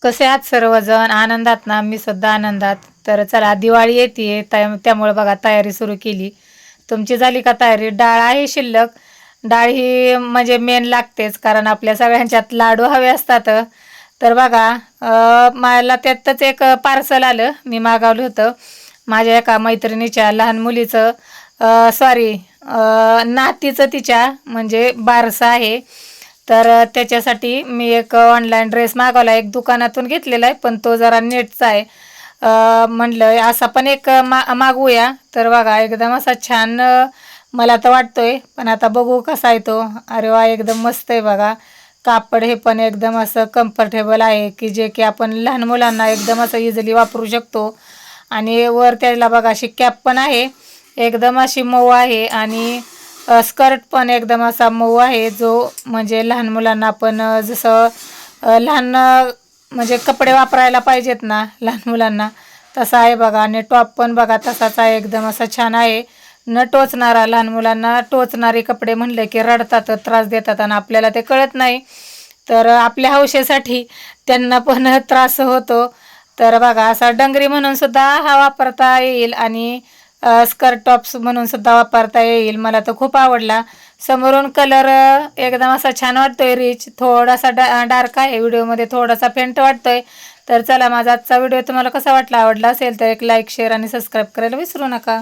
कसे आहात सर्वजण? आनंदात ना? मी सुद्धा आनंदात. तर चला दिवाळी येते त्यामुळे बघा तयारी सुरू केली. तुमची झाली का तयारी? डाळ आहे शिल्लक. डाळ ही म्हणजे मेन लागतेच कारण आपल्या सगळ्यांच्यात लाडू हवे असतात. तर बघा मला त्यातच एक पार्सल आलं. मी मागवलं होतं माझ्या एका मैत्रिणीच्या लहान मुलीचं, सॉरी, नातीचं तिच्या म्हणजे बारसं आहे. तर त्याच्यासाठी मी एक ऑनलाईन ड्रेस मागवला, एक दुकानातून घेतलेला आहे पण तो जरा नेटचा आहे. म्हणलं असा पण एक मागवूया. तर बघा एकदम असा छान मला तर वाटतोय, पण आता बघू कसा आहे तो. अरे वा, एकदम मस्त आहे बघा. कापड हे पण एकदम असं कम्फर्टेबल आहे की जे की आपण लहान मुलांना एकदम असं इझिली वापरू शकतो. आणि वर त्याला बघा अशी कॅप पण आहे, एकदम अशी मऊ आहे. आणि स्कर्ट पण एकदम असा मऊ आहे, जो म्हणजे लहान मुलांना आपण जसं लहान म्हणजे कपडे वापरायला पाहिजेत ना लहान मुलांना, तसा आहे बघा. आणि टॉप पण बघा तसाच आहे, एकदम असा छान आहे. न टोचणारा, लहान मुलांना टोचणारे कपडे म्हणले की रडतात, त्रास देतात आणि आपल्याला ते कळत नाही. तर आपल्या हौशेसाठी त्यांना पण त्रास होतो. तर बघा असा डंगरी म्हणून सुद्धा हा वापरता येईल आणि स्कर्ट टॉप्स म्हणून सुद्धा वापरता येईल. मला तर खूप आवडला. समोरून कलर एकदम असा छान वाटतोय, रिच, थोडासा डार्क आहे व्हिडिओमध्ये, थोडासा फेंट वाटतोय. तर चला, माझा आजचा व्हिडिओ तुम्हाला कसा वाटला? आवडला असेल तर एक लाईक, शेअर आणि सबस्क्राईब करायला विसरू नका.